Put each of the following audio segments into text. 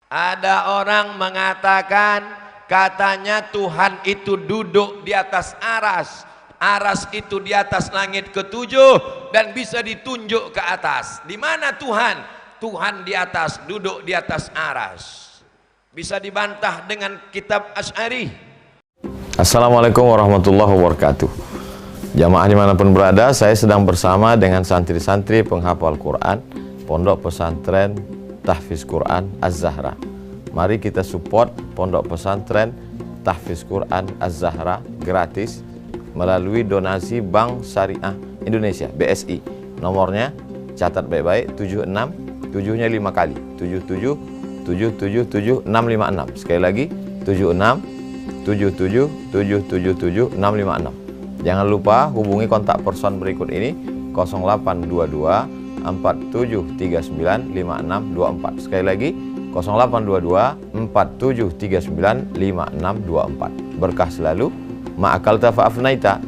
Ada orang mengatakan katanya Tuhan itu duduk di atas aras. Aras itu di atas langit ketujuh dan bisa ditunjuk ke atas. Di mana Tuhan? Tuhan di atas, duduk di atas aras. Bisa dibantah dengan kitab Asy'ari. Assalamualaikum warahmatullahi wabarakatuh. Jamaah dimanapun berada, saya sedang bersama dengan santri-santri penghafal Quran Pondok Pesantren Tahfiz Quran Az-Zahra. Mari kita support Pondok Pesantren Tahfiz Quran Az-Zahra gratis melalui donasi Bank Syariah Indonesia (BSI). Nomornya catat baik-baik, 76 7-nya 5 kali, 77 777 656. Sekali lagi 76 77 777 656. Jangan lupa hubungi kontak person berikut ini 0822 4739 5624. Sekali lagi 0822 4739 5624. Berkah selalu, ma'akal tafa'afnaita.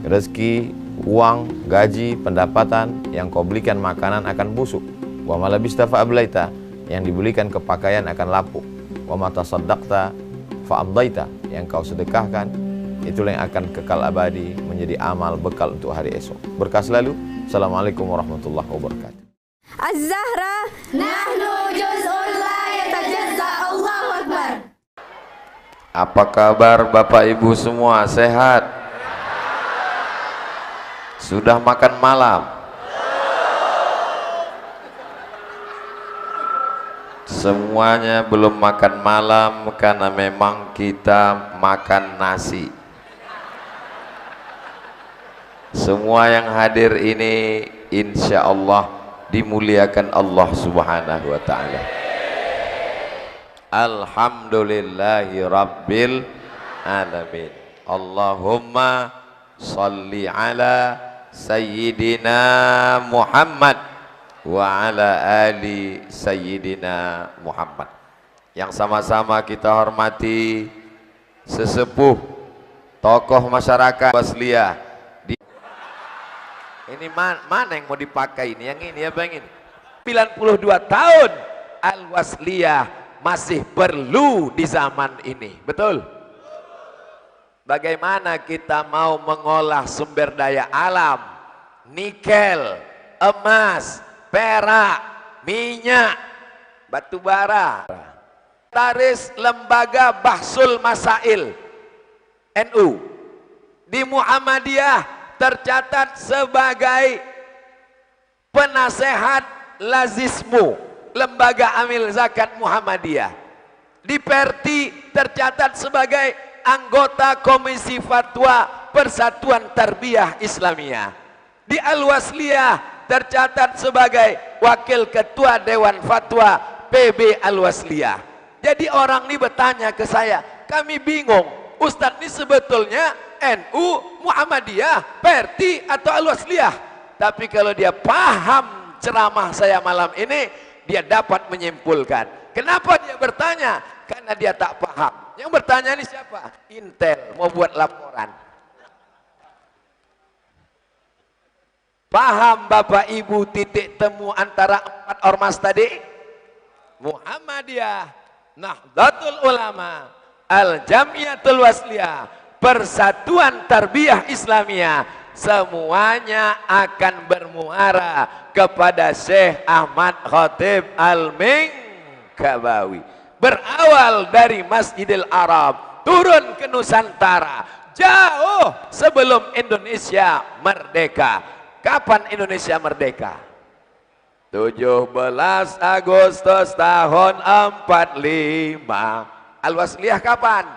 Rezeki, uang, gaji, pendapatan yang kau belikan makanan akan busuk. Wa malabista fa'ablaita, yang dibelikan kepakaian akan lapuk. Wa mata saddaqta fa'amdaita, yang kau sedekahkan itulah yang akan kekal abadi menjadi amal bekal untuk hari esok. Berkah selalu. Assalamualaikum warahmatullahi wabarakatuh. Az-Zahra nahnu juz'un la yatajazza. Allahu Akbar. Apa kabar Bapak Ibu semua? Sehat? Sudah makan malam? Semuanya belum makan malam karena memang kita makan nasi. Semua yang hadir ini insya Allah dimuliakan Allah Subhanahu wa ta'ala. Alhamdulillahi Rabbil Alamin. Allahumma salli ala Sayyidina Muhammad wa ala ali Sayyidina Muhammad. Yang sama-sama kita hormati sesepuh tokoh masyarakat Wasliyah. Ini mana yang mau dipakai ini? Yang ini apa yang ini? 92 tahun Al-Wasliyah masih perlu di zaman ini. Betul? Bagaimana kita mau mengolah sumber daya alam, nikel, emas, perak, minyak, batu bara. Taris Lembaga Bahsul Masail NU di Muhammadiyah tercatat sebagai penasehat Lazismu Lembaga Amil Zakat Muhammadiyah. Di Perti tercatat sebagai anggota Komisi Fatwa Persatuan Tarbiyah Islamiyah. Di Al-Wasliyah tercatat sebagai Wakil Ketua Dewan Fatwa PB Al-Wasliyah. Jadi orang ini bertanya ke saya, kami bingung, Ustadz ini sebetulnya NU, Muhammadiyah, Perti atau Al-Wasliyah. Tapi kalau dia paham ceramah saya malam ini, dia dapat menyimpulkan. Kenapa dia bertanya? Karena dia tak paham. Yang bertanya ini siapa? Intel mau buat laporan. Paham Bapak Ibu titik temu antara 4 ormas tadi? Muhammadiyah, Nahdlatul Ulama, Al-Jamiyatul Wasliyah, Persatuan Tarbiyah Islamiyah, semuanya akan bermuara kepada Syekh Ahmad Khatib Al-Minkabawi. Berawal dari Masjidil Arab, turun ke Nusantara, jauh sebelum Indonesia merdeka. Kapan Indonesia merdeka? 17 Agustus tahun 45. Al-Wasliyah kapan?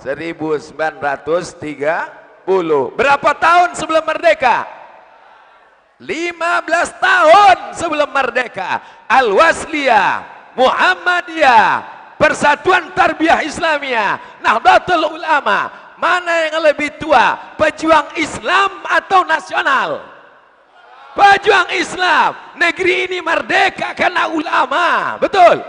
1930. Berapa tahun sebelum merdeka? 15 tahun sebelum merdeka. Al-Wasliyah, Muhammadiyah, Persatuan Tarbiyah Islamiyah, Nahdlatul Ulama, mana yang lebih tua? Pejuang Islam atau nasional? Pejuang Islam. Negeri ini merdeka karena ulama. Betul?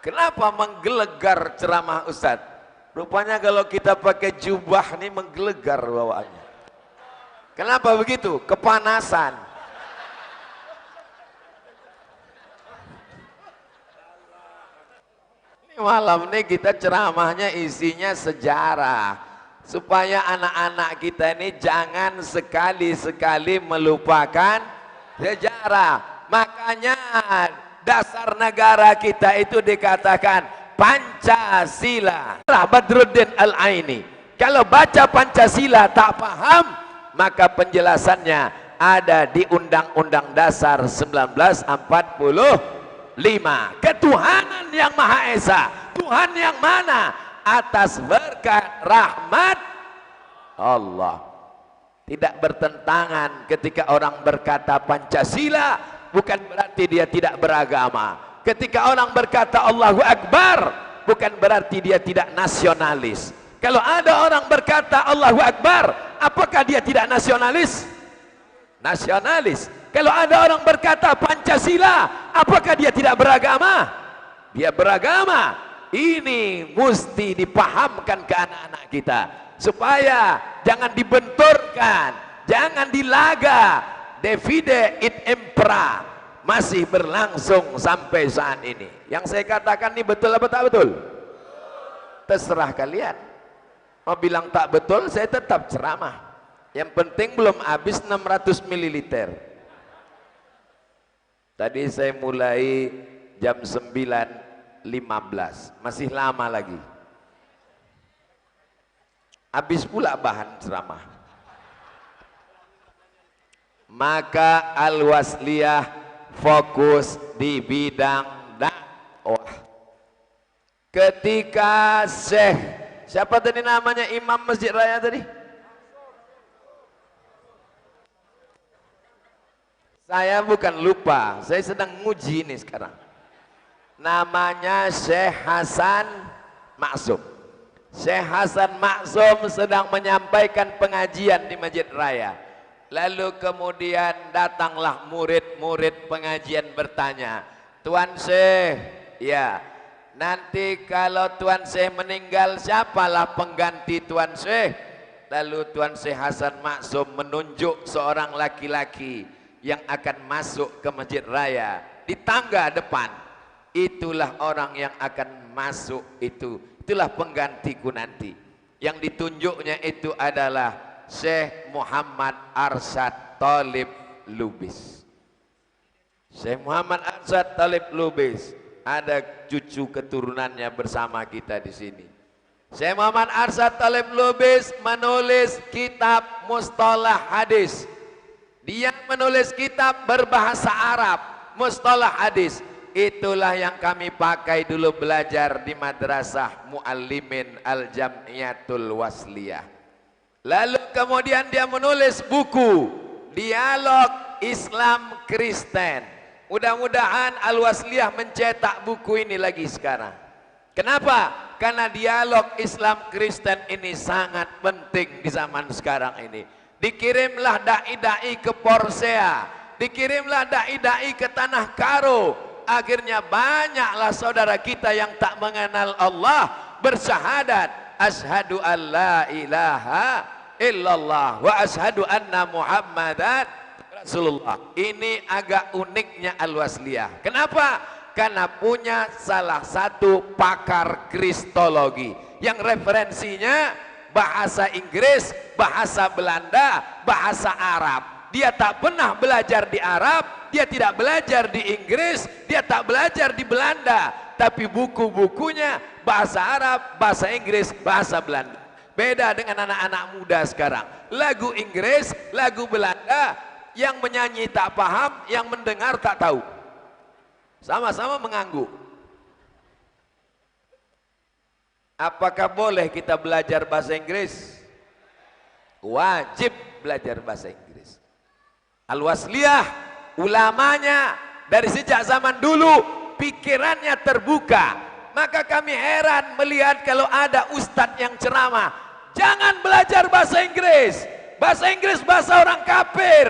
Kenapa menggelegar ceramah Ustadz? Rupanya kalau kita pakai jubah nih menggelegar bawaannya. Kenapa begitu? Kepanasan. Malam ini kita ceramahnya isinya sejarah, supaya anak-anak kita ini jangan sekali-sekali melupakan sejarah. Makanya dasar negara kita itu dikatakan Pancasila. Badruddin Al-Aini, kalau baca Pancasila tak paham, maka penjelasannya ada di Undang-Undang Dasar 1945. Ketuhanan yang Maha Esa, Tuhan yang mana? Atas berkat rahmat Allah. Tidak bertentangan ketika orang berkata Pancasila, bukan berarti dia tidak beragama. Ketika orang berkata Allahu Akbar, bukan berarti dia tidak nasionalis. Kalau ada orang berkata Allahu Akbar, apakah dia tidak nasionalis? Nasionalis. Kalau ada orang berkata Pancasila, apakah dia tidak beragama? Dia beragama. Ini mesti dipahamkan ke anak-anak kita, supaya jangan dibenturkan, jangan dilaga. Divide et impera masih berlangsung sampai saat ini. Yang saya katakan ini betul apa tak betul? Terserah kalian. Mau bilang tak betul, saya tetap ceramah. Yang penting belum habis 600 ml. Tadi saya mulai jam 9.15, masih lama lagi. Habis pula bahan ceramah. Maka Al-Wasliyah fokus di bidang dakwah. Ketika Syekh, siapa tadi namanya Imam Masjid Raya tadi? Saya bukan lupa, saya sedang nguji ini sekarang. Namanya Syekh Hasan Maksum. Syekh Hasan Maksum sedang menyampaikan pengajian di Masjid Raya. Lalu kemudian datanglah murid-murid pengajian bertanya, Tuan Syekh, ya, nanti kalau Tuan Syekh meninggal, siapalah pengganti Tuan Syekh? Lalu Tuan Syekh Hasan Maksum menunjuk seorang laki-laki yang akan masuk ke Masjid Raya di tangga depan. Itulah orang yang akan masuk itu. Itulah penggantiku nanti. Yang ditunjuknya itu adalah Syekh Muhammad Arsyad Thalib Lubis. Syekh Muhammad Arsyad Thalib Lubis, ada cucu keturunannya bersama kita di sini. Syekh Muhammad Arsyad Thalib Lubis menulis kitab Mustalah Hadis. Dia menulis kitab berbahasa Arab, Mustalah Hadis. Itulah yang kami pakai dulu belajar di Madrasah Muallimin Al-Jam'iyatul Wasliyah. Lalu kemudian dia menulis buku Dialog Islam Kristen. Mudah-mudahan Al-Wasliyah mencetak buku ini lagi sekarang. Kenapa? Karena dialog Islam Kristen ini sangat penting di zaman sekarang ini. Dikirimlah dai-dai ke Porsea, dikirimlah dai-dai ke Tanah Karo. Akhirnya banyaklah saudara kita yang tak mengenal Allah bersyahadat asyhadu an la ilaha illallah wa asyhadu anna Muhammadan Rasulullah. Ini agak uniknya Al-Wasliyah. Kenapa? Karena punya salah satu pakar kristologi yang referensinya bahasa Inggris, bahasa Belanda, bahasa Arab. Dia tak pernah belajar di Arab, dia tidak belajar di Inggris, dia tak belajar di Belanda, tapi buku-bukunya bahasa Arab, bahasa Inggris, bahasa Belanda. Beda dengan anak-anak muda sekarang. Lagu Inggris, lagu Belanda, yang menyanyi tak paham, yang mendengar tak tahu. Sama-sama mengangguk. Apakah boleh kita belajar bahasa Inggris? Wajib belajar bahasa Inggris. Al-Wasliyah, ulamanya dari sejak zaman dulu pikirannya terbuka. Maka kami heran melihat kalau ada ustadz yang ceramah, jangan belajar bahasa Inggris. Bahasa Inggris bahasa orang kafir.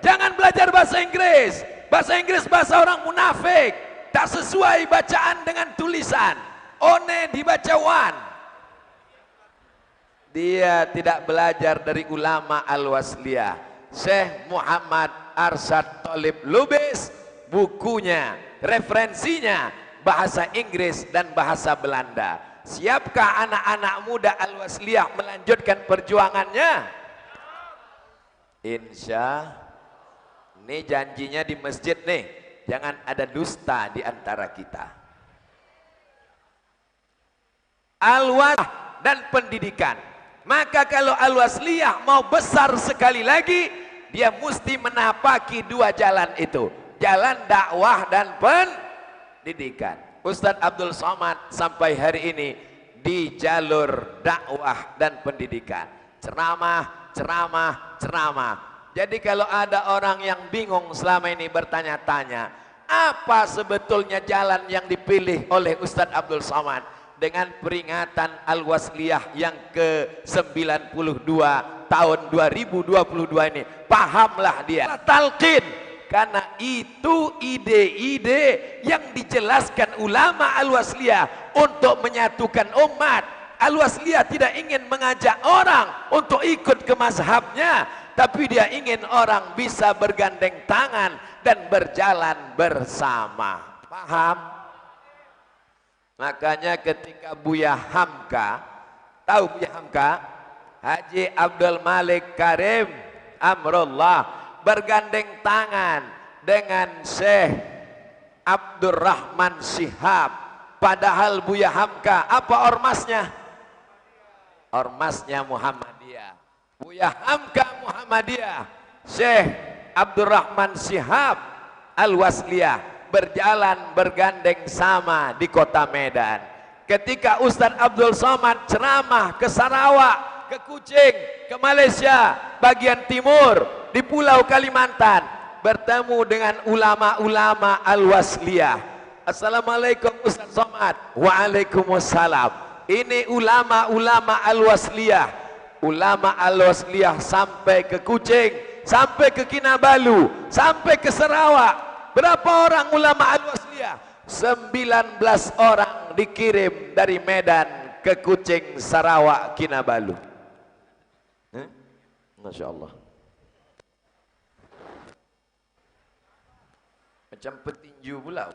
Jangan belajar bahasa Inggris. Bahasa Inggris bahasa orang munafik. Tak sesuai bacaan dengan tulisan. One dibaca wan. Dia tidak belajar dari ulama Al-Wasliyah. Syekh Muhammad Arsyad Thalib Lubis, bukunya, referensinya bahasa Inggris dan bahasa Belanda. Siapkah anak-anak muda Al-Wasliyah melanjutkan perjuangannya? Insya ini janjinya di masjid nih, jangan ada dusta di antara kita. Al-Wasliyah dan pendidikan. Maka kalau Al-Wasliyah mau besar sekali lagi, dia mesti menapaki dua jalan itu, jalan dakwah dan pendidikan. Ustadz Abdul Somad sampai hari ini di jalur dakwah dan pendidikan, ceramah, ceramah, ceramah. Jadi kalau ada orang yang bingung selama ini bertanya-tanya, apa sebetulnya jalan yang dipilih oleh Ustadz Abdul Somad dengan peringatan Al-Wasliyah yang ke-92 tahun 2022 ini, pahamlah dia. Talqin, karena itu ide-ide yang dijelaskan ulama Al-Wasliyah untuk menyatukan umat. Al-Wasliyah tidak ingin mengajak orang untuk ikut ke mazhabnya, tapi dia ingin orang bisa bergandeng tangan dan berjalan bersama. Paham? Makanya ketika Buya Hamka, tahu Buya Hamka? Haji Abdul Malik Karim Amrullah bergandeng tangan dengan Syekh Abdurrahman Shihab. Padahal Buya Hamka apa ormasnya? Ormasnya Muhammadiyah. Buya Hamka Muhammadiyah, Syekh Abdurrahman Shihab Al-Wasliyah berjalan bergandeng sama di kota Medan. Ketika Ustadz Abdul Somad ceramah ke Sarawak, ke Kuching, ke Malaysia bagian timur, di Pulau Kalimantan, bertemu dengan ulama-ulama Al-Wasliyah. Assalamualaikum Ustadz Somad. Waalaikumsalam. Ini ulama-ulama Al-Wasliyah. Ulama Al-Wasliyah sampai ke Kuching, sampai ke Kinabalu, sampai ke Sarawak. Berapa orang ulama Al-Wasliyah? 19 orang dikirim dari Medan ke Kuching, Sarawak, Kinabalu. Masya Allah. Macam petinju pula.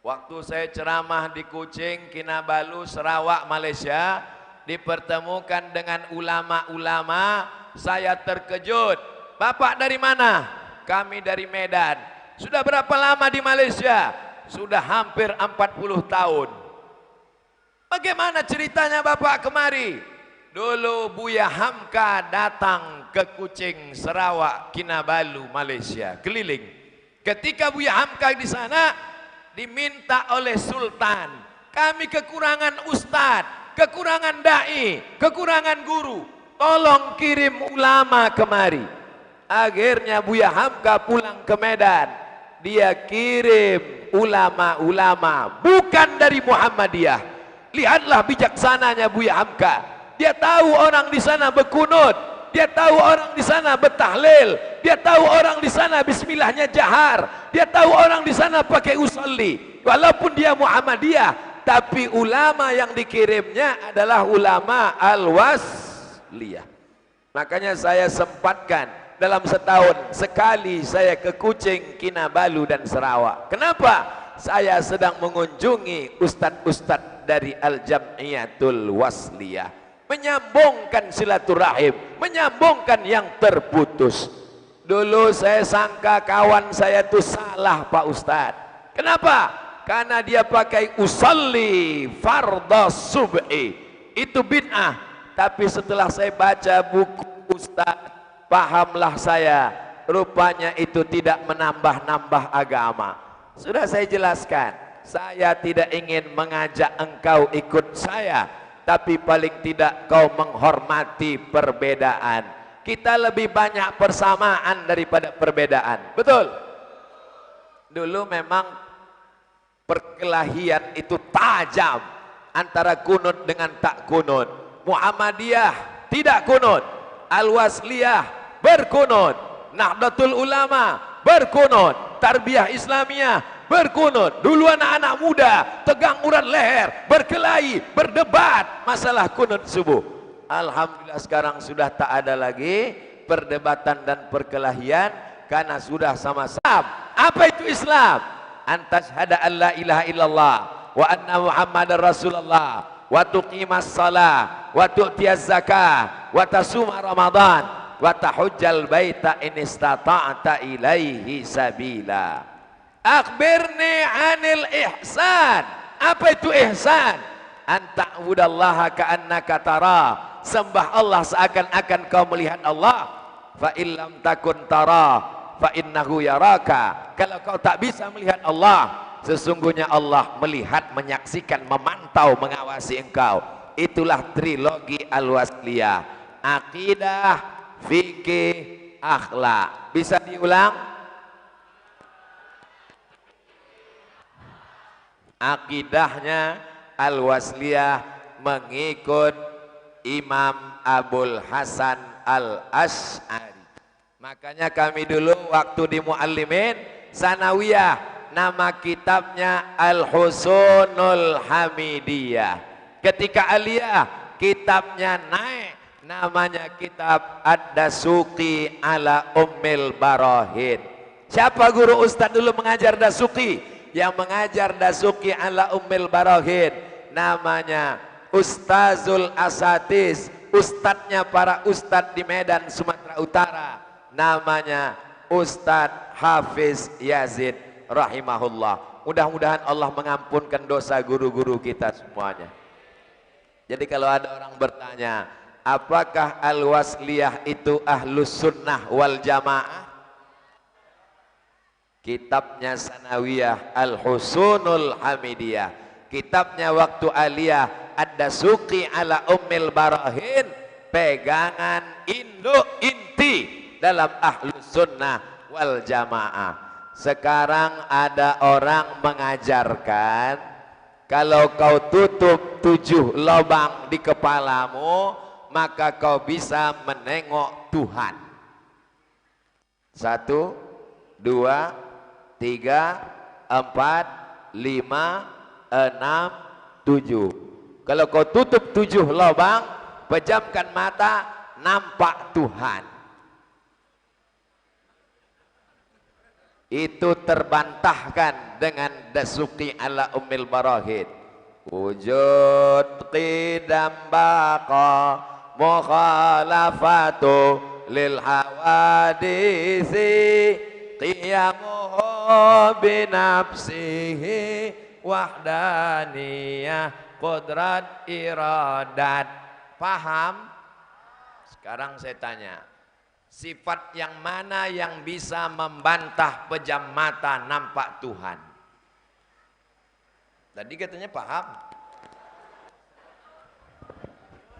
Waktu saya ceramah di Kuching, Kinabalu, Sarawak, Malaysia, dipertemukan dengan ulama-ulama, saya terkejut. Bapak dari mana? Kami dari Medan. Sudah berapa lama di Malaysia? Sudah hampir 40 tahun. Bagaimana ceritanya Bapak kemari? Dulu Buya Hamka datang ke Kuching, Sarawak, Kinabalu, Malaysia, keliling. Ketika Buya Hamka di sana, diminta oleh Sultan, kami kekurangan ustadz, kekurangan dai, kekurangan guru, tolong kirim ulama kemari. Akhirnya Buya Hamka pulang ke Medan, dia kirim ulama-ulama bukan dari Muhammadiyah. Lihatlah bijaksananya Buya Hamka. Dia tahu orang di sana berkunut, dia tahu orang di sana bertahlil, dia tahu orang di sana bismillahnya jahar, dia tahu orang di sana pakai usolli. Walaupun dia Muhammadiyah, tapi ulama yang dikirimnya adalah ulama Al-Wasliyah. Makanya saya sempatkan dalam setahun sekali saya ke Kuching, Kinabalu dan Sarawak. Kenapa? Saya sedang mengunjungi ustadz-ustadz dari Al-Jam'iyatul Wasliyah, menyambungkan silaturahim, menyambungkan yang terputus. Dulu saya sangka kawan saya itu salah Pak Ustadz. Kenapa? Karena dia pakai usolli fardhas subhi, itu bid'ah. Tapi setelah saya baca buku Ustadz, pahamlah saya, rupanya itu tidak menambah-nambah agama. Sudah saya jelaskan, saya tidak ingin mengajak engkau ikut saya, tapi paling tidak kau menghormati perbedaan. Kita lebih banyak persamaan daripada perbedaan. Betul? Dulu memang perkelahian itu tajam antara kunut dengan tak kunut. Muhammadiyah tidak kunut, Al-Wasliyah berkunut, Nahdlatul Ulama berkunut, Tarbiyah Islamiyah berkunut. Dulu anak-anak muda tegang urat leher, berkelahi, berdebat masalah kunut subuh. Alhamdulillah sekarang sudah tak ada lagi perdebatan dan perkelahian, karena sudah sama-sama. Apa itu Islam? Antashhada an la ilaha illallah wa anna muhammadar rasulullah wa tuqimas salah wa tu'tiyaz zakah wa tasuma ramadan wa tahujjal baita in istata'ta ilaihi sabila. Akhbirni anil ihsan. Apa itu ihsan? Anta'budallaha ka'annaka tara. Sembah Allah seakan-akan kau melihat Allah. Fa illam takun tara fa innahu yaraka. Kalau kau tak bisa melihat Allah, sesungguhnya Allah melihat, menyaksikan, memantau, mengawasi engkau. Itulah trilogi al-wasliyah. Akidah, fikih, akhlak. Bisa diulang? Akidahnya al-wasliyah mengikut Imam Abul Hasan al-Ash'ari. Makanya kami dulu waktu di Muallimin Sanawiyah, nama kitabnya Al-Husunul Hamidiyah. Ketika aliyah, kitabnya naik, namanya kitab Ad-Dasuqi ala Ummil Barahin. Siapa guru ustadz dulu mengajar Dasuqi? Yang mengajar Dasuqi ala Ummil Barahin namanya Ustazul Asatis, ustadznya para ustadz di Medan, Sumatera Utara, namanya Ustadz Hafiz Yazid rahimahullah. Mudah-mudahan Allah mengampunkan dosa guru-guru kita semuanya. Jadi kalau ada orang bertanya, apakah al-wasliyah itu ahlus sunnah wal jamaah? Kitabnya Sanawiyah Al-Husunul Hamidiyah, kitabnya waktu aliyah Ad-Dasuqi ala Ummil Barahin, pegangan induk inti dalam ahlus sunnah wal jamaah. Sekarang ada orang mengajarkan kalau kau tutup 7 lubang di kepalamu, maka kau bisa menengok Tuhan. 1, 2, 3, 4, 5, 6, 7. Kalau kau tutup 7 lubang, pejamkan mata, nampak Tuhan. Itu terbantahkan dengan Dasuqi ala Ummil Barahin. Wujud qidam baqa mukhalafatu lil hawadisi qiyamuhu binafsihi wahdaniyah qudrat iradat. Paham? Sekarang saya tanya, sifat yang mana yang bisa membantah pejam mata nampak Tuhan? Tadi katanya paham.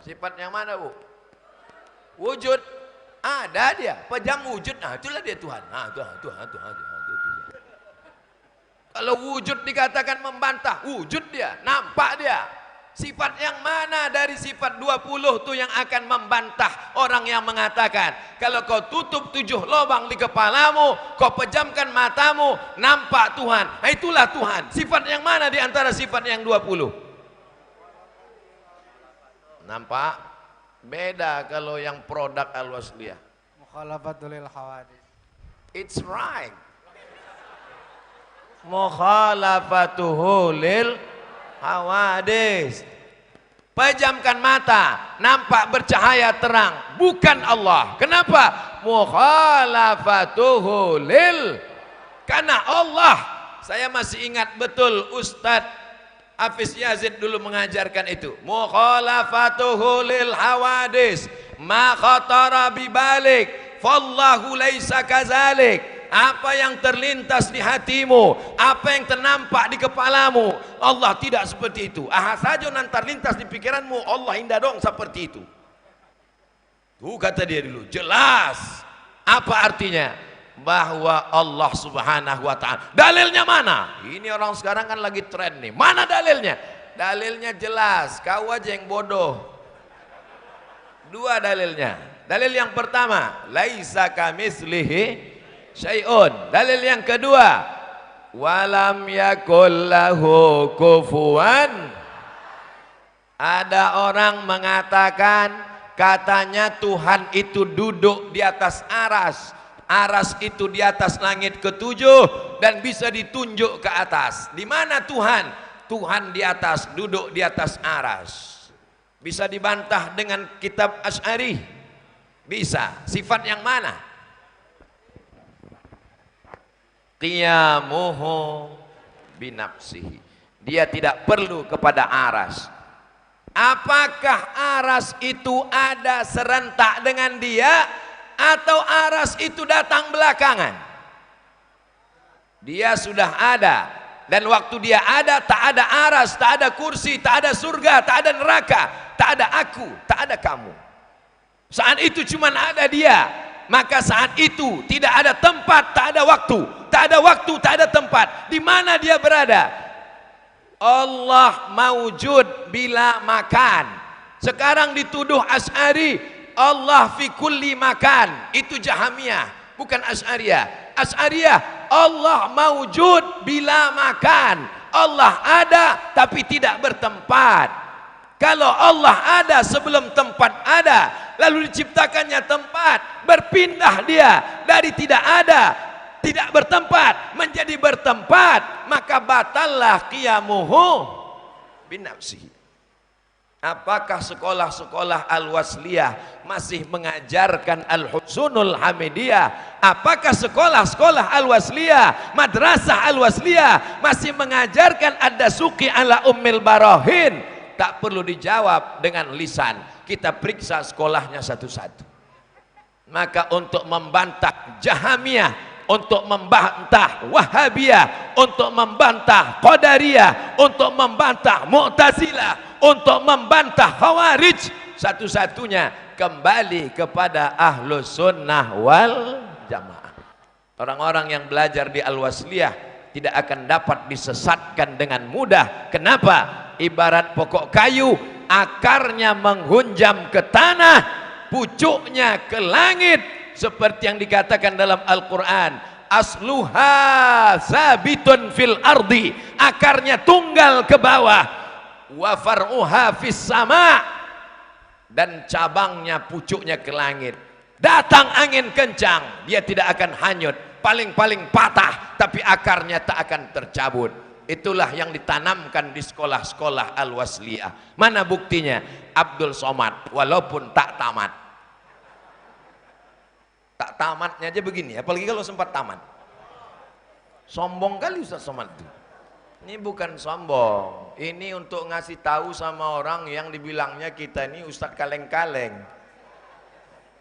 Sifat yang mana, Bu? Wujud. Ada dia, pejam wujud. Nah, itulah dia Tuhan. Nah, Tuhan. Kalau wujud dikatakan membantah, wujud dia, nampak dia. Sifat yang mana dari sifat 20 itu yang akan membantah orang yang mengatakan kalau kau tutup 7 lubang di kepalamu, kau pejamkan matamu, nampak Tuhan. Nah, itulah Tuhan. Sifat yang mana di antara sifat yang 20? Nampak? Beda kalau yang produk al-wasliyah. Mukhalafatul hawadis. It's right. Mukhalafatuhu lil hawadis. Pejamkan mata, nampak bercahaya terang, bukan Allah. Kenapa? Mukhalafatuhu lil, karena Allah. Saya masih ingat betul Ustadz Hafiz Yazid dulu mengajarkan itu. Mukhalafatuhu lil hawadis ma khatara bibalik fallahu laisa kazalik. Apa yang terlintas di hatimu, apa yang ternampak di kepalamu, Allah tidak seperti itu. Saja yang terlintas di pikiranmu, Allah indah dong seperti itu. Tuh kata dia dulu, jelas. Apa artinya? Bahwa Allah subhanahu wa ta'ala. Dalilnya mana? Ini orang sekarang kan lagi tren nih. Mana dalilnya? Dalilnya jelas, kau aja yang bodoh. 2 dalilnya. Dalil yang pertama, laisa kamitslihi syai'un. Dalil yang kedua, walam yakul lahu kufuwan. Ada orang mengatakan katanya Tuhan itu duduk di atas aras. Aras itu di atas langit ketujuh dan bisa ditunjuk ke atas. Di mana Tuhan? Tuhan di atas, duduk di atas aras. Bisa dibantah dengan kitab Asy'ari? Bisa. Sifat yang mana? Qiyamuhu binafsihi. Dia tidak perlu kepada aras. Apakah aras itu ada serentak dengan dia atau aras itu datang belakangan? Dia sudah ada, dan waktu dia ada tak ada aras, tak ada kursi, tak ada surga, tak ada neraka, tak ada aku, tak ada kamu. Saat itu cuma ada dia. Maka saat itu tidak ada tempat, tak ada waktu, tak ada waktu, tak ada tempat. Di mana dia berada? Allah maujud bila makan. Sekarang dituduh Asy'ari, Allah fi kulli makan. Itu Jahmiyah, bukan Asy'ariyah. Asy'ariyah, Allah maujud bila makan. Allah ada tapi tidak bertempat. Kalau Allah ada sebelum tempat ada, lalu diciptakannya tempat, berpindah dia dari tidak ada, tidak bertempat menjadi bertempat, maka batallah qiyamuhu binafsihi. Apakah sekolah-sekolah Al-Wasliyah masih mengajarkan Al-Husnul Hamidiyah? Apakah sekolah-sekolah Al-Wasliyah, madrasah Al-Wasliyah masih mengajarkan Ad-Dasuqi ala Ummil Barahin? Tak perlu dijawab dengan lisan, kita periksa sekolahnya satu-satu. Maka untuk membantah Jahmiyah, untuk membantah Wahabiyah, untuk membantah Qadariyah, untuk membantah Mu'tazilah, untuk membantah Khawarij, satu-satunya kembali kepada Ahlus Sunnah wal Jamaah. Orang-orang yang belajar di Al-Wasliyah tidak akan dapat disesatkan dengan mudah. Kenapa? Ibarat pokok kayu, akarnya menghunjam ke tanah, pucuknya ke langit, seperti yang dikatakan dalam Al-Quran, asluha sabitun fil ardi, akarnya tunggal ke bawah, wa far'uha fis sama, dan cabangnya, pucuknya ke langit. Datang angin kencang, dia tidak akan hanyut, paling-paling patah, tapi akarnya tak akan tercabut. Itulah yang ditanamkan di sekolah-sekolah Al-Wasliyah. Mana buktinya? Abdul Somad, walaupun tak tamat. Tak tamatnya aja begini, apalagi kalau sempat tamat. Sombong kali Ustaz Somad itu. Ini bukan sombong, ini untuk ngasih tahu sama orang yang dibilangnya kita ini Ustaz kaleng-kaleng.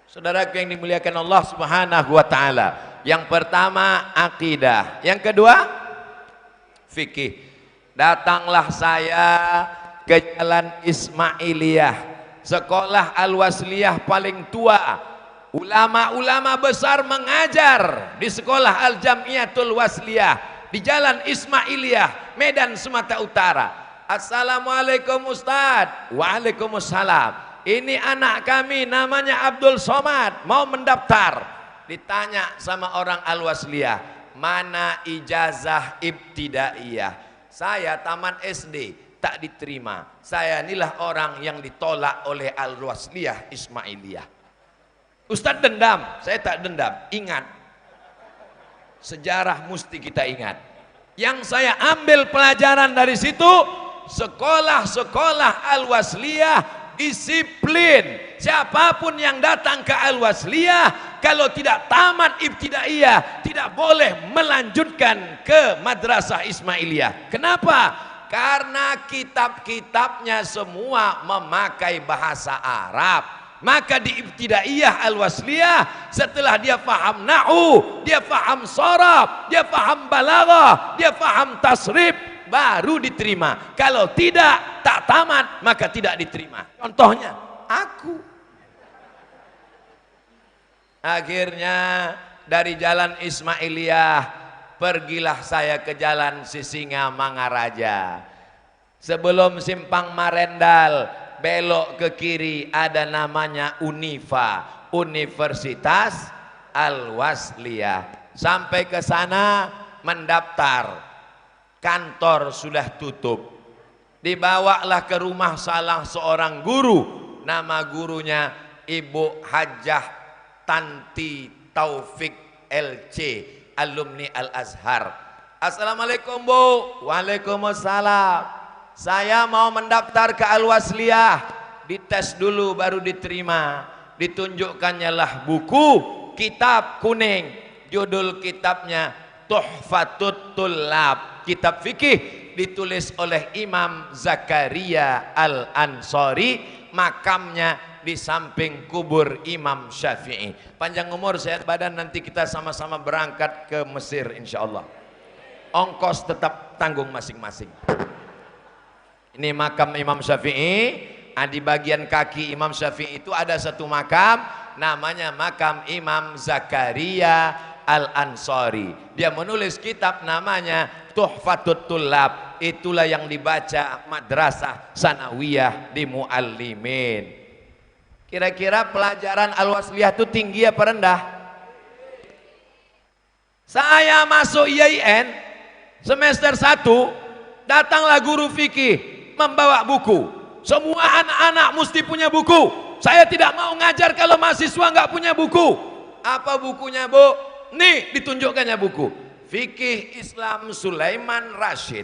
Saudaraku yang dimuliakan Allah Subhanahu wa taala. Yang pertama akidah, yang kedua fikih. Datanglah saya ke Jalan Ismailiyah, sekolah Al-Wasliyah paling tua. Ulama-ulama besar mengajar di sekolah Al-Jamiatul Wasliyah di Jalan Ismailiyah, Medan, Sumatera Utara. Assalamualaikum Ustaz. Waalaikumsalam. Ini anak kami namanya Abdul Somad, mau mendaftar. Ditanya sama orang Al-Wasliyah, mana ijazah ibtidaiyah? Saya taman SD, tak diterima. Saya inilah orang yang ditolak oleh Al-Wasliyah Ismailiyah. Ustadz dendam, saya tak dendam. Ingat, sejarah mesti kita ingat. Yang saya ambil pelajaran dari situ, sekolah-sekolah Al-Wasliyah disiplin. Siapapun yang datang ke Al-Wasliyah, kalau tidak tamat ibtidaiyah, tidak boleh melanjutkan ke madrasah Ismailiyah. Kenapa? Karena kitab-kitabnya semua memakai bahasa Arab. Maka di ibtidaiyah Al-Wasliyah, setelah dia faham nahwu, dia faham sharaf, dia faham balaghah, dia faham tasrif, baru diterima. Kalau tidak, tak tamat, maka tidak diterima. Contohnya aku. Akhirnya dari Jalan Ismailiyah pergilah saya ke Jalan Sisinga Mangaraja. Sebelum simpang Marendal, belok ke kiri ada namanya Unifa, Universitas Al-Wasliyah. Sampai ke sana mendaftar, kantor sudah tutup. Dibawalah ke rumah salah seorang guru, nama gurunya Ibu Hajah Tanti Taufik LC, alumni Al-Azhar. Assalamualaikum Bu. Waalaikumsalam. Saya mau mendaftar ke Al-Wasliyah. Dites dulu baru diterima. Ditunjukkannya lah buku kitab kuning. Judul kitabnya Tuhfatut Tullab, kitab fikih, ditulis oleh Imam Zakaria Al-Ansari, makamnya di samping kubur Imam Syafi'i. Panjang umur sehat badan, nanti kita sama-sama berangkat ke Mesir insyaallah. Ongkos tetap tanggung masing-masing. Ini makam Imam Syafi'i. Di bagian kaki Imam Syafi'i itu ada satu makam, namanya makam Imam Zakaria Al-Ansari. Dia menulis kitab namanya Tuhfatut Tullab. Itulah yang dibaca madrasah sanawiyah di Muallimin. Kira-kira pelajaran Al-Wasliyah itu tinggi apa rendah? Saya masuk IAIN semester 1, datanglah guru fikih membawa buku. Semua anak-anak mesti punya buku. Saya tidak mau ngajar kalau mahasiswa nggak punya buku. Apa bukunya Bu? Nih ditunjukkannya buku Fikih Islam Sulaiman Rasyid.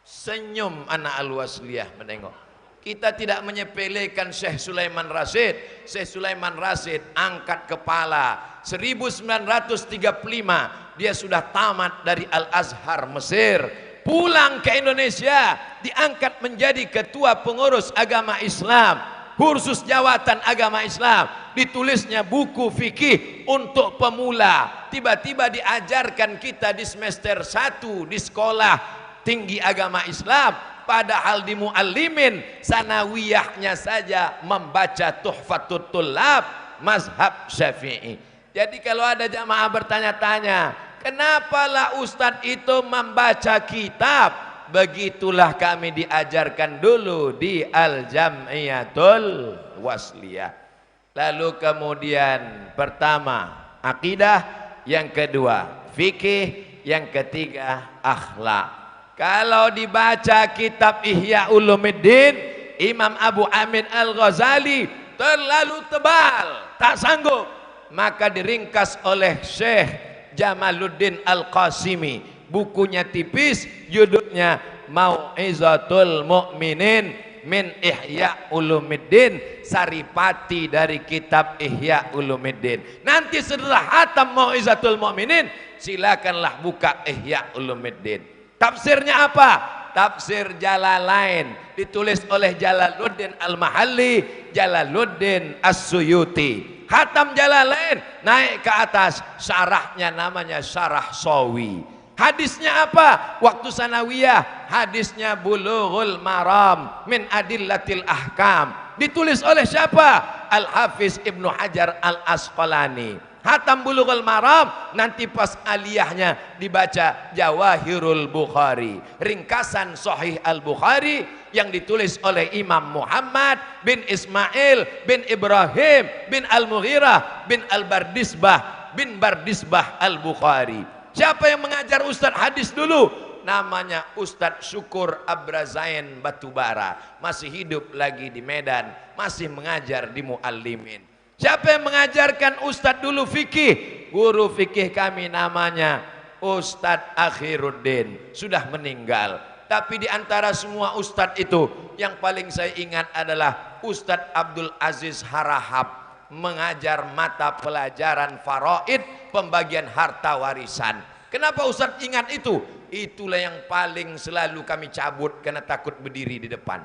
Senyum anak Al-Wasliyah menengok. Kita tidak menyepelekan Syekh Sulaiman Rasyid. Syekh Sulaiman Rasyid angkat kepala 1935 dia sudah tamat dari Al-Azhar Mesir, pulang ke Indonesia, diangkat menjadi ketua pengurus agama Islam, kursus jawatan agama Islam. Ditulisnya buku fikih untuk pemula. Tiba-tiba diajarkan kita di semester 1 di sekolah tinggi agama Islam, padahal di Muallimin sanawiyahnya saja membaca Tuhfatut Tullab mazhab Syafi'i. Jadi kalau ada jamaah bertanya-tanya, kenapa lah Ustadz itu membaca kitab? Begitulah kami diajarkan dulu di Al-Jam'iyatul Wasliyah. Lalu kemudian pertama akidah, yang kedua fikih, yang ketiga akhlak. Kalau dibaca kitab Ihya Ulumuddin Imam Abu Hamid Al-Ghazali terlalu tebal, tak sanggup, maka diringkas oleh Syekh Jamaluddin Al-Qasimi. Bukunya tipis, judulnya Mau'izatul Mu'minin min Ihya Ulumuddin, saripati dari kitab Ihya Ulumuddin. Nanti setelah hatam Mau'izatul Mu'minin, silakanlah buka Ihya Ulumuddin. Tafsirnya apa? Tafsir Jalalain, ditulis oleh Jalaluddin Al-Mahalli, Jalaluddin As-Suyuti. Hatam Jalalain, naik ke atas, syarahnya namanya Syarah Sawi. Hadisnya apa? Waktu sanawiyah, hadisnya Bulughul Maram min Adillatil Ahkam. Ditulis oleh siapa? Al-Hafiz Ibnu Hajar Al-Asqalani. Hatam Bulughul Maram, nanti pas aliyahnya dibaca Jawahirul Bukhari, ringkasan Sahih Al-Bukhari yang ditulis oleh Imam Muhammad bin Ismail bin Ibrahim bin Al-Mughirah bin Al-Bardisbah bin Bardisbah Al-Bukhari. Siapa yang mengajar Ustadz hadis dulu? Namanya Ustadz Syukur Abrazain Batubara. Masih hidup lagi di Medan, masih mengajar di Muallimin. Siapa yang mengajarkan Ustadz dulu fikih? Guru fikih kami namanya Ustadz Akhiruddin, sudah meninggal. Tapi di antara semua Ustadz itu, yang paling saya ingat adalah Ustadz Abdul Aziz Harahap, mengajar mata pelajaran faraid, pembagian harta warisan. Kenapa Ustadz ingat itu? Itulah yang paling selalu kami cabut karena takut berdiri di depan.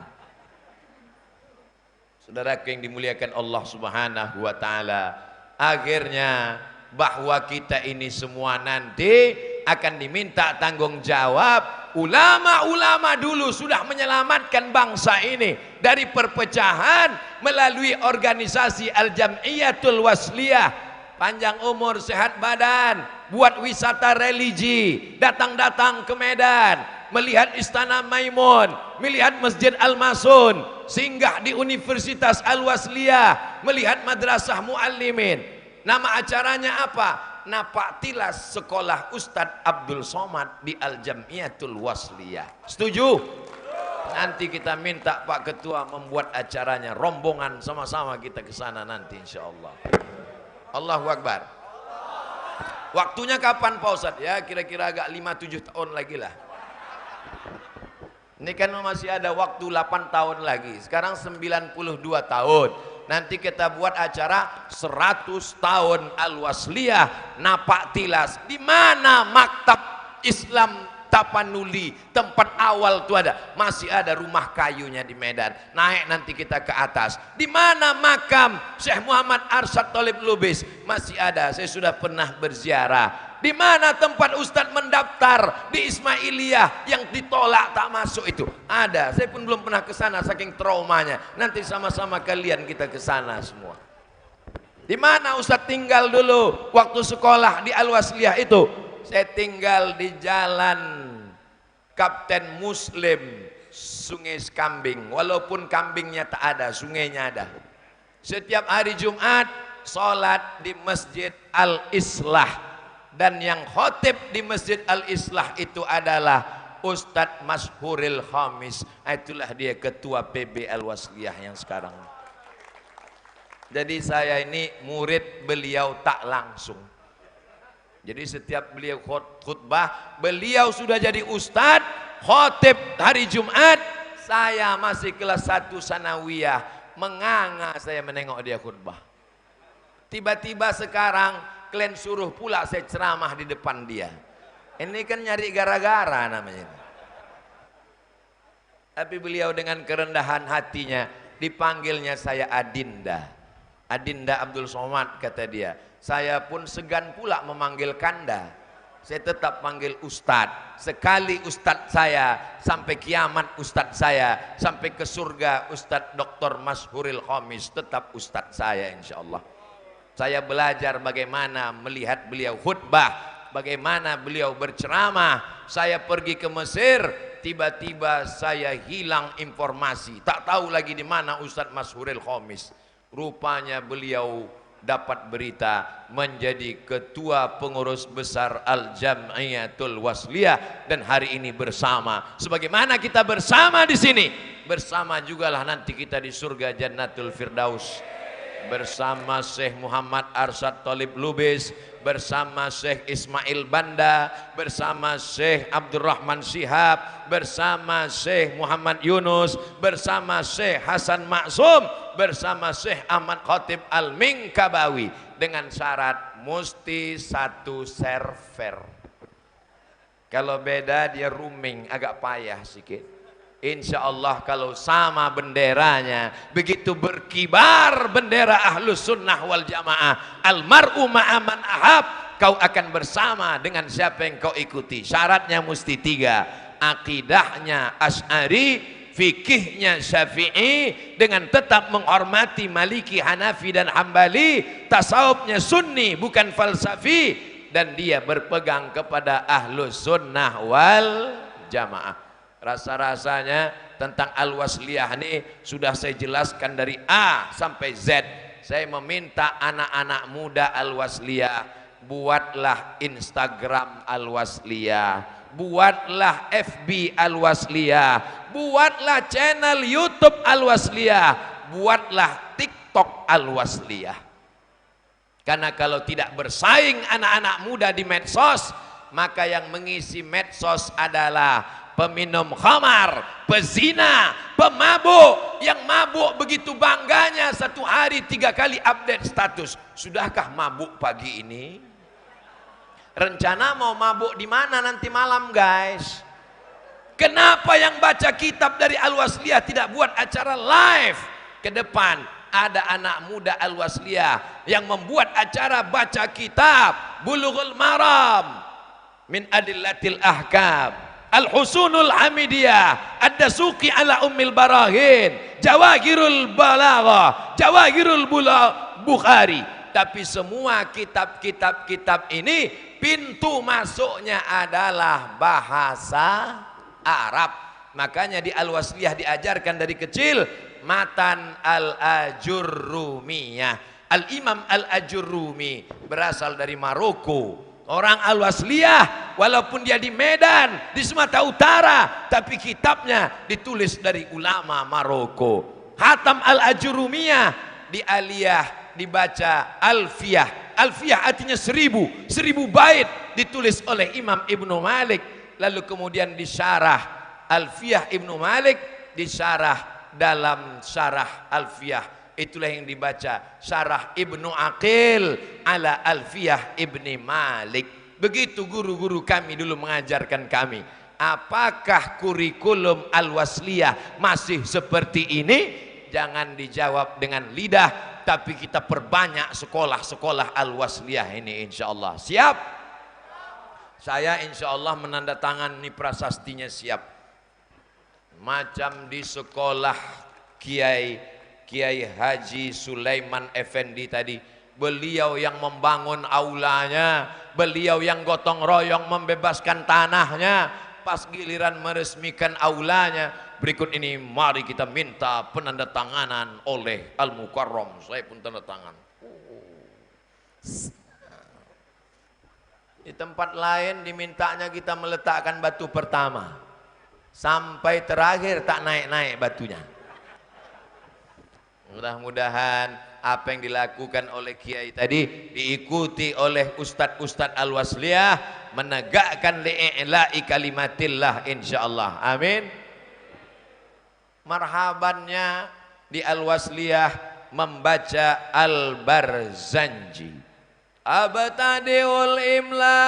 Saudaraku yang dimuliakan Allah Subhanahu wa taala, akhirnya bahwa kita ini semua nanti akan diminta tanggung jawab. Ulama-ulama dulu sudah menyelamatkan bangsa ini dari perpecahan melalui organisasi Al-Jam'iyatul Wasliyah. Panjang umur sehat badan, buat wisata religi, datang-datang ke Medan, melihat Istana Maimun, melihat Masjid Al-Masun, singgah di Universitas Al-Wasliyah, melihat Madrasah Muallimin. Nama acaranya apa? Napak tilas sekolah Ustadz Abdul Somad di Al-Jam'iyatul Wasliyah. Setuju? Nanti kita minta Pak Ketua membuat acaranya, rombongan sama-sama kita ke sana nanti insyaallah. Allahu Akbar. Waktunya kapan Pak Ustadz? Ya kira-kira agak 5-7 tahun lagi lah. Ini kan masih ada waktu 8 tahun lagi. Sekarang 92 tahun. Nanti kita buat acara 100 tahun Al-Wasliyah Napak Tilas. Di mana maktab Islam Tapanuli, tempat awal itu ada. Masih ada rumah kayunya di Medan. Naik nanti kita ke atas. Di mana makam Syekh Muhammad Arsyad Thalib Lubis? Masih ada. Saya sudah pernah berziarah. Di mana tempat Ustadz mendaftar di Ismailiyah yang ditolak tak masuk itu? Ada. Saya pun belum pernah ke sana saking traumanya. Nanti sama-sama kalian kita ke sana semua. Di mana Ustadz tinggal dulu waktu sekolah di Al-Wasliyah itu? Saya tinggal di jalan Kapten Muslim Sungai Kambing. Walaupun kambingnya tak ada, sungainya ada. Setiap hari Jumat sholat di Masjid Al-Islah. Dan yang khotib di Masjid Al-Islah itu adalah Ustadz Mashhuril Khamis. Itulah dia ketua PB Al-Wasliyah yang sekarang. Jadi saya ini murid beliau tak langsung. Jadi setiap beliau khutbah, beliau sudah jadi ustadz, khotib hari Jumat, saya masih kelas 1 sanawiyah, menganga saya menengok dia khutbah. Tiba-tiba sekarang kalian suruh pula saya ceramah di depan dia. Ini kan nyari gara-gara namanya. Tapi beliau dengan kerendahan hatinya, dipanggilnya saya Adinda. Adinda Abdul Somad kata dia. Saya pun segan pula memanggil Kanda. Saya tetap panggil Ustadz. Sekali Ustadz saya, sampai kiamat Ustadz saya, sampai ke surga Ustadz Dr. Mashhuril Khamis, tetap Ustadz saya insya Allah. Saya belajar bagaimana melihat beliau khutbah, bagaimana beliau berceramah. Saya pergi ke Mesir, tiba-tiba saya hilang informasi. Tak tahu lagi di mana Ustadz Mashhuril Khamis. Rupanya beliau dapat berita menjadi ketua pengurus besar Al-Jam'iyatul Wasliyah dan hari ini bersama. Sebagaimana kita bersama di sini, bersama jugalah nanti kita di surga Jannatul Firdaus. Bersama Syekh Muhammad Arsyad Thalib Lubis, bersama Syekh Ismail Banda, bersama Syekh Abdurrahman Syihab, bersama Syekh Muhammad Yunus, bersama Syekh Hasan Maksum, bersama Syekh Ahmad Khatib Al-Minkabawi, dengan syarat mesti satu server. Kalau beda dia roaming, agak payah sedikit. Insya Allah kalau sama benderanya, begitu berkibar bendera Ahlus Sunnah wal Jamaah, almar'u ma'aman ahab, kau akan bersama dengan siapa yang kau ikuti. Syaratnya mesti 3, akidahnya Asy'ari, fikihnya Syafi'i, dengan tetap menghormati Maliki, Hanafi dan Hambali, tasawufnya Sunni bukan falsafi, dan dia berpegang kepada Ahlus Sunnah wal Jamaah. Rasa-rasanya tentang Al-Wasliyah ini sudah saya jelaskan dari A sampai Z. Saya meminta anak-anak muda Al-Wasliyah, buatlah Instagram Al-Wasliyah, buatlah FB Al-Wasliyah, buatlah channel YouTube Al-Wasliyah, buatlah TikTok Al-Wasliyah. Karena kalau tidak bersaing anak-anak muda di medsos, maka yang mengisi medsos adalah peminum khamar, pezina, pemabuk, yang mabuk begitu bangganya satu hari 3 kali update status. Sudahkah mabuk pagi ini? Rencana mau mabuk di mana nanti malam, guys? Kenapa yang baca kitab dari Al-Wasliyah tidak buat acara live ke depan? Ada anak muda Al-Wasliyah yang membuat acara baca kitab Bulughul Maram min Adillatil Ahkam, Al-Husunul Hamidiyah, Ad-Dasuqi ala Ummil Barahin, Jawahirul Balaghah, Jawahirul Bukhari. Tapi semua kitab-kitab ini pintu masuknya adalah bahasa Arab. Makanya di Al-Wasliyah diajarkan dari kecil matan Al-Ajurrumiyah. Al-Imam Al-Ajurrumi berasal dari Maroko. Orang Al-Wasliyah walaupun dia di Medan, di Sumatera Utara, tapi kitabnya ditulis dari ulama Maroko. Hatam Al-Ajurumiyah di Aliyah dibaca Alfiyah, Alfiyah artinya 1000 bait ditulis oleh Imam Ibnu Malik. Lalu kemudian disyarah Alfiyah Ibnu Malik, disyarah dalam syarah Alfiyah, itulah yang dibaca syarah Ibnu Aqil ala Alfiyah Ibni Malik. Begitu guru-guru kami dulu mengajarkan kami. Apakah kurikulum Al-Wasliyah masih seperti ini? Jangan dijawab dengan lidah, tapi kita perbanyak sekolah-sekolah Al-Wasliyah ini insyaallah. Siap? Saya insyaallah menandatangani prasastinya siap. Macam di sekolah Kiai Haji Sulaiman Effendi tadi, beliau yang membangun aulanya, beliau yang gotong royong membebaskan tanahnya, pas giliran meresmikan aulanya. Berikut ini mari kita minta penandatanganan oleh Al-Mukarram. Saya pun tanda tangan. Di tempat lain dimintanya kita meletakkan batu pertama, sampai terakhir tak naik-naik batunya. Mudah-mudahan apa yang dilakukan oleh Kiai tadi diikuti oleh Ustadz-Ustadz Al-Wasliyah, menegakkan li'i'la'i kalimatillah insyaallah. Amin. Marhabannya di Al-Wasliyah membaca Al-Barzanji. Abtadiul imla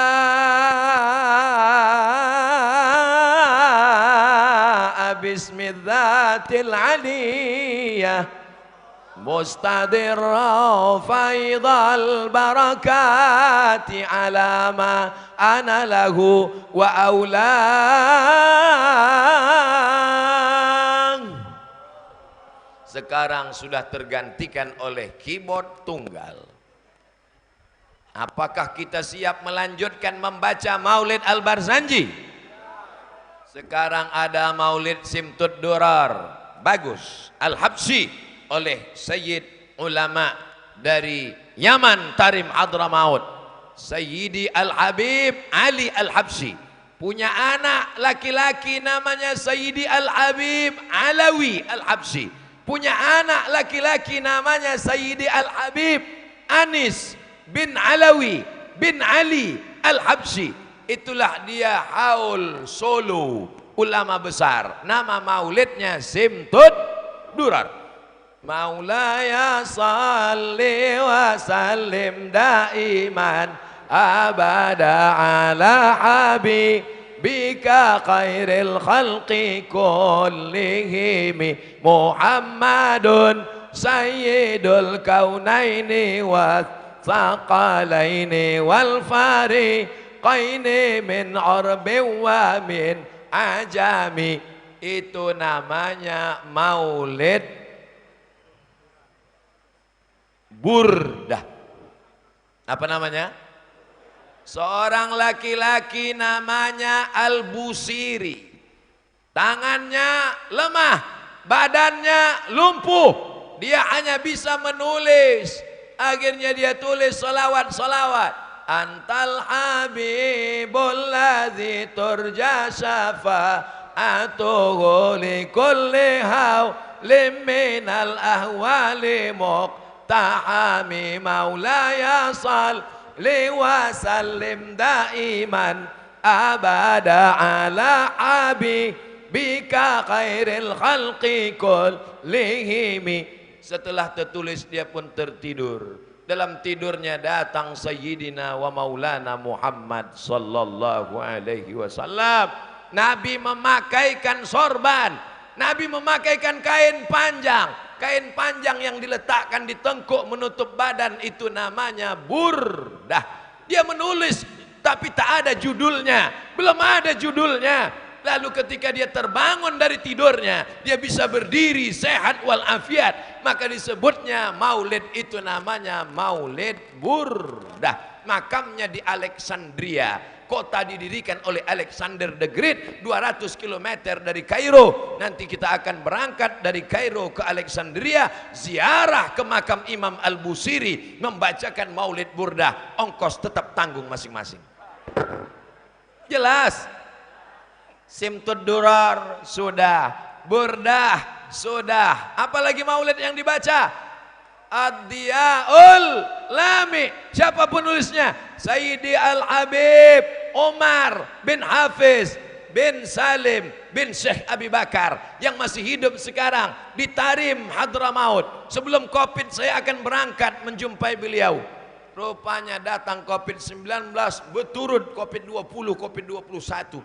bismidzatil aliyah mustadirra faidal barakati ala ma ana lahu wa aulang. Sekarang sudah tergantikan oleh keyboard tunggal. Apakah kita siap melanjutkan membaca Maulid Al-Barzanji? Sekarang ada Maulid Simtud Durar, bagus, Al-Habsyi oleh Sayyid Ulama dari Yaman Tarim Hadramaut, Sayyidi Al-Habib Ali Al-Habsyi. Punya anak laki-laki namanya Sayyidi Al-Habib Alawi Al-Habsyi. Punya anak laki-laki namanya Sayyidi Al-Habib Anis bin Alawi bin Ali Al-Habsyi. Itulah dia haul Solo, ulama besar. Nama maulidnya Simtud Durar. Maulaya salli wa sallim daiman abada ala habibika khairil khalqi kullihim Muhammadun sayyidul kaunaini wa thaqalaini wal fariqaini min urbi wa min ajami. Itu namanya Maulid Burdah. Apa namanya? Seorang laki-laki namanya Al-Busiri. Tangannya lemah, badannya lumpuh. Dia hanya bisa menulis. Akhirnya dia tulis salawat-salawat. Antal habibul ladzi turja syafa'atuhu li kulli hawlim minal ahwali muqtahami maulaya salli wa sallim daiman abada ala habibika khairil khalqi kullihim. Setelah tertulis dia pun tertidur. Dalam tidurnya datang Sayyidina wa Maulana Muhammad sallallahu alaihi wasallam. Nabi memakaikan sorban. Nabi memakaikan kain panjang. Kain panjang yang diletakkan di tengkuk menutup badan itu namanya burdah. Dia menulis tapi tak ada judulnya. Belum ada judulnya. Lalu ketika dia terbangun dari tidurnya, dia bisa berdiri sehat walafiat, maka disebutnya maulid itu namanya Maulid Burdah. Makamnya di Alexandria, kota didirikan oleh Alexander the Great, 200 km dari Kairo. Nanti kita akan berangkat dari Kairo ke Alexandria, ziarah ke makam Imam Al-Busiri, membacakan Maulid Burdah. Ongkos tetap tanggung masing-masing. Jelas? Simtud Durar sudah, Burdah sudah. Apalagi maulid yang dibaca? Ad-Diyaul Lami. Siapa penulisnya? Sayyidi Al-Habib Umar bin Hafiz bin Salim bin Syekh Abi Bakar yang masih hidup sekarang di Tarim Hadramaut. Sebelum Covid saya akan berangkat menjumpai beliau. Rupanya datang Covid-19 berturut Covid-20, Covid-21.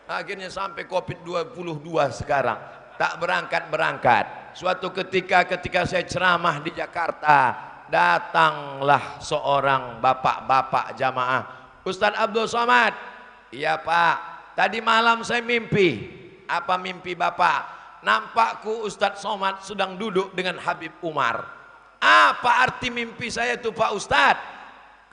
Akhirnya sampai Covid-22 sekarang. Tak berangkat-berangkat. Suatu ketika saya ceramah di Jakarta, datanglah seorang bapak-bapak jamaah. Ustadz Abdul Somad. Iya Pak, tadi malam saya mimpi. Apa mimpi Bapak? Nampakku Ustadz Somad sedang duduk dengan Habib Umar. Apa arti mimpi saya itu Pak Ustadz?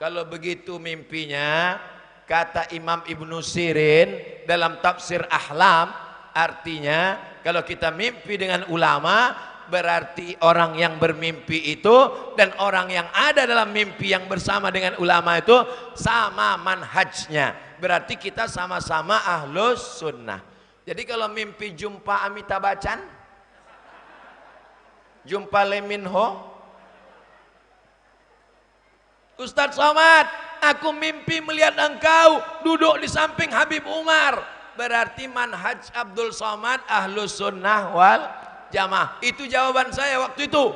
Kalau begitu mimpinya, kata Imam Ibnu Sirin dalam tafsir Ahlam, artinya kalau kita mimpi dengan ulama, berarti orang yang bermimpi itu dan orang yang ada dalam mimpi yang bersama dengan ulama itu sama manhajnya. Berarti kita sama-sama ahlus sunnah. Jadi kalau mimpi jumpa Amitabh Bachchan, jumpa Lee Min Ho, Ustadz Somad, aku mimpi melihat engkau duduk di samping Habib Umar. Berarti manhaj Abdul Somad ahlus sunnah wal jamaah. Itu jawaban saya waktu itu.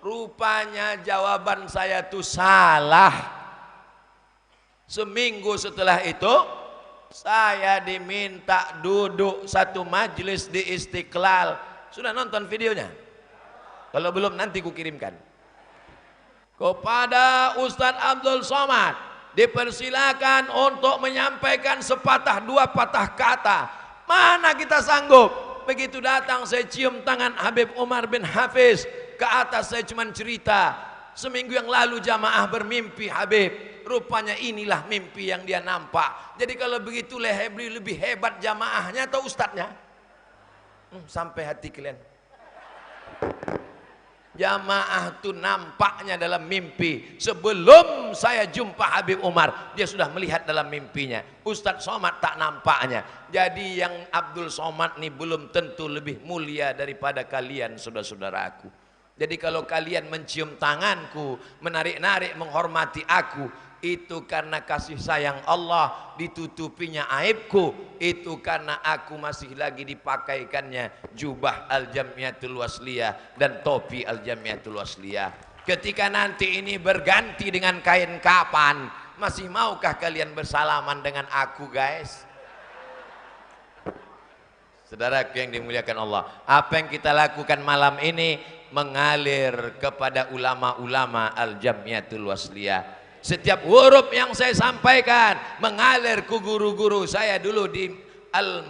Rupanya jawaban saya itu salah. Seminggu setelah itu saya diminta duduk satu majelis di Istiqlal. Sudah nonton videonya? Kalau belum nanti ku kirimkan. Kepada Ustadz Abdul Somad dipersilakan untuk menyampaikan sepatah dua patah kata. Mana kita sanggup? Begitu datang saya cium tangan Habib Umar bin Hafiz. Ke atas saya cuma cerita, seminggu yang lalu jamaah bermimpi Habib. Rupanya inilah mimpi yang dia nampak. Jadi kalau begitu lebih hebat jamaahnya atau ustadznya? Sampai hati kalian. Jamaah itu nampaknya dalam mimpi. Sebelum saya jumpa Habib Umar, dia sudah melihat dalam mimpinya. Ustadz Somad tak nampaknya. Jadi yang Abdul Somad ini belum tentu lebih mulia daripada kalian, saudara-saudaraku. Jadi kalau kalian mencium tanganku, menarik-narik menghormati aku, itu karena kasih sayang Allah, ditutupinya aibku, itu karena aku masih lagi dipakaikannya jubah Al-Jamiatul Wasliyah dan topi Al-Jamiatul Wasliyah. Ketika nanti ini berganti dengan kain kapan, masih maukah kalian bersalaman dengan aku guys? Saudaraku yang dimuliakan Allah, apa yang kita lakukan malam ini mengalir kepada ulama-ulama Al-Jamiatul Wasliyah. Setiap huruf yang saya sampaikan mengalir ke guru-guru saya dulu di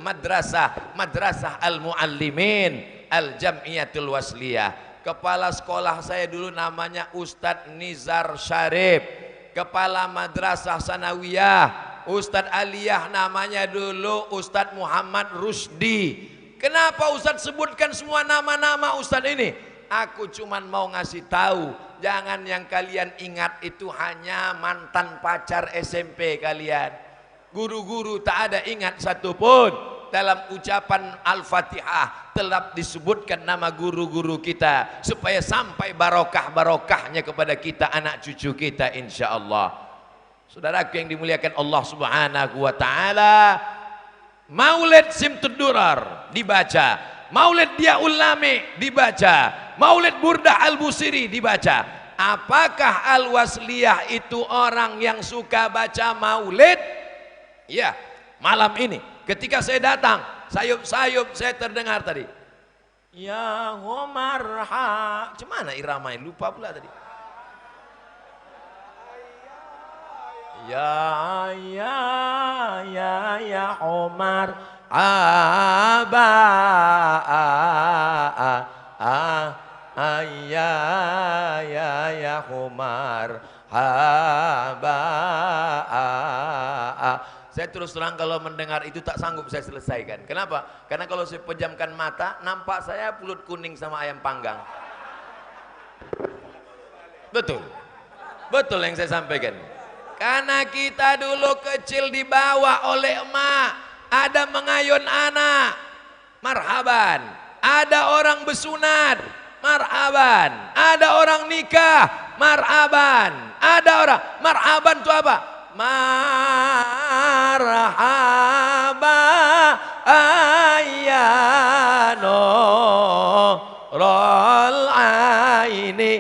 Madrasah Al-Muallimin Al-Jamiatul Wasliyah. Kepala sekolah saya dulu namanya Ustadz Nizar Syarif. Kepala Madrasah Sanawiyah Ustadz Aliyah namanya dulu Ustadz Muhammad Rusdi. Kenapa Ustadz sebutkan semua nama-nama Ustadz ini? Aku cuman mau ngasih tahu, jangan yang kalian ingat itu hanya mantan pacar SMP kalian. Guru-guru tak ada ingat satupun. Dalam ucapan Al-Fatihah telah disebutkan nama guru-guru kita supaya sampai barokah-barokahnya kepada kita, anak cucu kita insyaallah. Saudaraku yang dimuliakan Allah Subhanahu wa taala, Maulid Simtud Durar dibaca, Maulid Diaul Lami dibaca, Maulid Burdah Al-Busiri dibaca. Apakah Al-Wasliyah itu orang yang suka baca maulid? Ya, malam ini ketika saya datang, sayup-sayup saya terdengar tadi, ya Umar ha, cemana iramanya, lupa pula tadi. Ya Umar aba ya Umar aba. Saya terus terang kalau mendengar itu tak sanggup saya selesaikan. Kenapa? Karena kalau saya pejamkan mata, nampak saya pulut kuning sama ayam panggang. Betul, betul yang saya sampaikan. Karena kita dulu kecil dibawa oleh emak, ada mengayun anak, marhaban. Ada orang bersunat, marhaban. Ada orang nikah, marhaban. Ada orang, marhaban itu apa? Marhaba ayano rol aini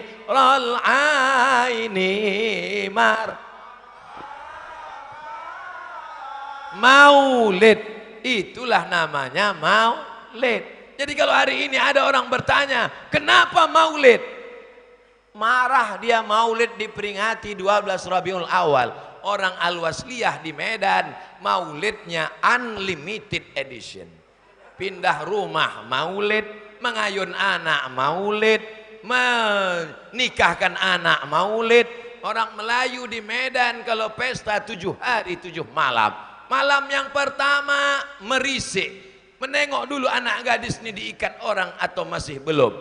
maulid, itulah namanya maulid. Jadi kalau hari ini ada orang bertanya, kenapa maulid? Marah dia, maulid diperingati 12 Rabiul Awal. Orang Al-Wasliyah di Medan, maulidnya unlimited edition. Pindah rumah maulid, mengayun anak maulid, menikahkan anak maulid. Orang Melayu di Medan kalau pesta 7 hari 7 malam. Malam yang pertama merisik, menengok dulu anak gadis ini diikat orang atau masih belum.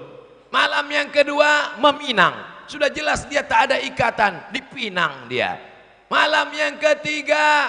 Malam yang kedua meminang, sudah jelas dia tak ada ikatan, dipinang dia. Malam yang ketiga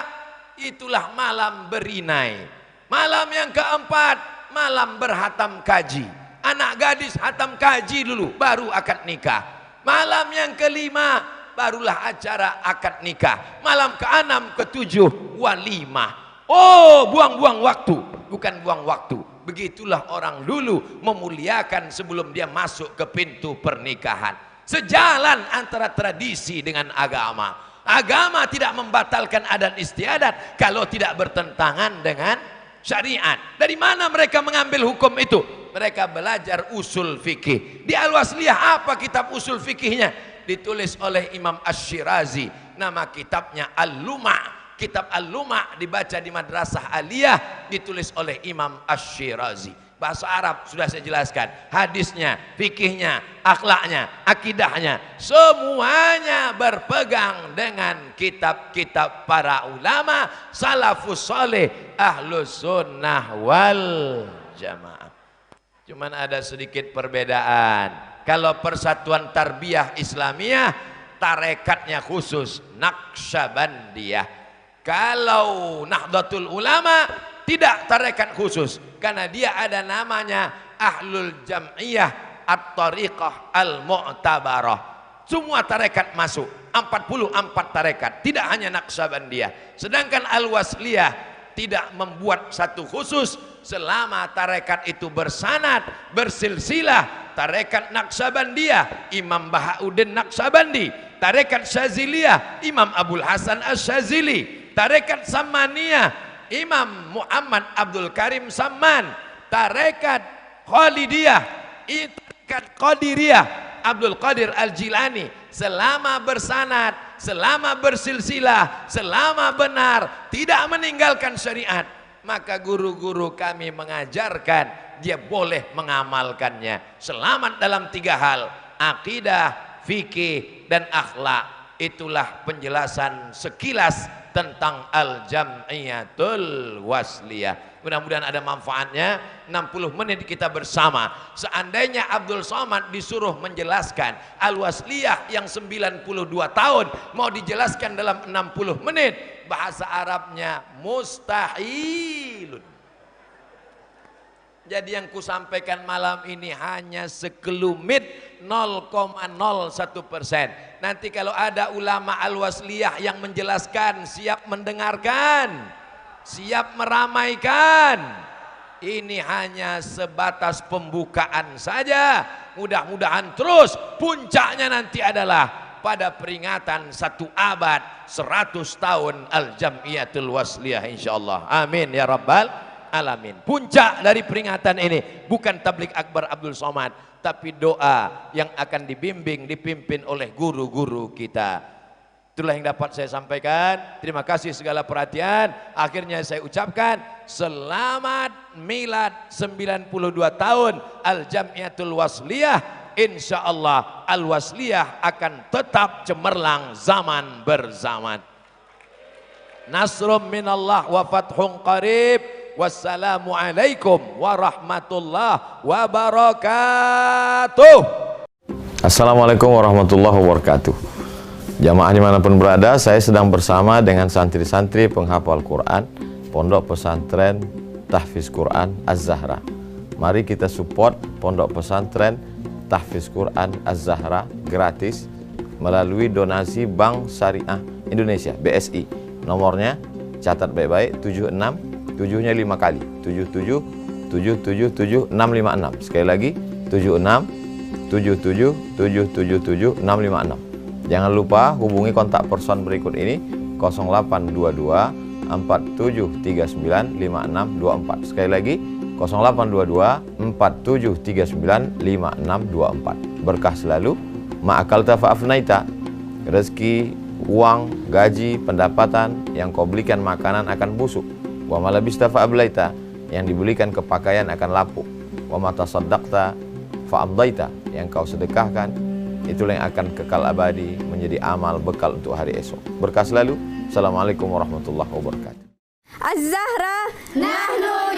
itulah malam berinai. Malam yang keempat malam berhatam kaji. Anak gadis hatam kaji dulu baru akad nikah. Malam yang kelima barulah acara akad nikah. Malam keenam ketujuh walimah. Oh, buang-buang waktu, bukan buang waktu. Begitulah orang dulu memuliakan sebelum dia masuk ke pintu pernikahan. Sejalan antara tradisi dengan agama. Agama tidak membatalkan adat istiadat kalau tidak bertentangan dengan syariat. Dari mana mereka mengambil hukum itu? Mereka belajar usul fikih. Di Al-Wasliyah apa kitab usul fikihnya? Ditulis oleh Imam Asy-Syirazi. Nama kitabnya Al-Luma'. Kitab Al-Luma' dibaca di Madrasah Aliyah, ditulis oleh Imam Asy-Syirazi. Bahasa Arab sudah saya jelaskan, hadisnya, fikihnya, akhlaknya, akidahnya, semuanya berpegang dengan kitab-kitab para ulama salafus saleh ahlus sunnah wal jamaah. Cuman ada sedikit perbedaan. Kalau Persatuan Tarbiyah Islamiyah, tarekatnya khusus Naqsyabandiyah. Kalau Nahdlatul Ulama tidak tarekat khusus, karena dia ada namanya Ahlul Jam'iyah At-Tariqah Al-Mu'tabarah. Semua tarekat masuk, 44 tarekat, tidak hanya Naqsyabandiyah. Sedangkan Al-Wasliyah tidak membuat satu khusus selama tarekat itu bersanad, bersilsilah. Tarekat Naqsyabandiyah Imam Bahauddin Naqsyabandi, tarekat Syaziliyah Imam Abul Hasan Asy-Syazili, tarekat Sammaniyah Imam Muhammad Abdul Karim Samman, tarekat Khalidiyah, tarekat Qadiriyah Abdul Qadir Al-Jilani. Selama bersanad, selama bersilsilah, selama benar, tidak meninggalkan syariat, maka guru-guru kami mengajarkan dia boleh mengamalkannya. Selamat dalam 3 hal, akidah, fikih, dan akhlak. Itulah penjelasan sekilas tentang Al-Jam'iyatul Wasliyah. Mudah-mudahan ada manfaatnya. 60 menit kita bersama. Seandainya Abdul Somad disuruh menjelaskan Al-Wasliyah yang 92 tahun mau dijelaskan dalam 60 menit, bahasa Arabnya mustahilun. Jadi yang kusampaikan malam ini hanya sekelumit 0,01%. Nanti kalau ada ulama Al-Wasliyah yang menjelaskan, siap mendengarkan, siap meramaikan. Ini hanya sebatas pembukaan saja. Mudah-mudahan terus puncaknya nanti adalah pada peringatan 1 abad 100 tahun Al-Jam'iyatul Wasliyah insyaallah. Amin ya rabbal alamin. Puncak dari peringatan ini bukan tablik akbar Abdul Somad, tapi doa yang akan dibimbing, dipimpin oleh guru-guru kita. Itulah yang dapat saya sampaikan. Terima kasih segala perhatian. Akhirnya saya ucapkan selamat milad 92 tahun Al-Jam'iyatul Wasliyah. Insyaallah Al-Wasliyah akan tetap cemerlang zaman berzaman. Nasrum minallah wa fathun qarib. Wassalamualaikum warahmatullahi wabarakatuh. Assalamualaikum warahmatullahi wabarakatuh. Jamaah dimanapun berada, saya sedang bersama dengan santri-santri penghafal Quran Pondok Pesantren Tahfiz Quran Az-Zahra. Mari kita support Pondok Pesantren tahfiz Quran Az-Zahra gratis melalui donasi Bank Syariah Indonesia BSI. Nomornya catat baik-baik, 76 7-nya 5 kali, 77 777 656. Sekali lagi 76 77 777 656. Jangan lupa hubungi kontak person berikut ini 0822 4739 5624. Sekali lagi 0822 4739 5624. Berkah selalu, ma'akalta fa'afnaita. Rezeki, uang, gaji, pendapatan yang kau belikan makanan akan busuk. Wa malabista fa'ablaita, yang dibelikan ke pakaian akan lapuk. Wa matasaddaqta fa'amdaita, yang kau sedekahkan itulah yang akan kekal abadi menjadi amal bekal untuk hari esok. Berkah selalu. Assalamualaikum warahmatullahi wabarakatuh. Az-Zahra nahnu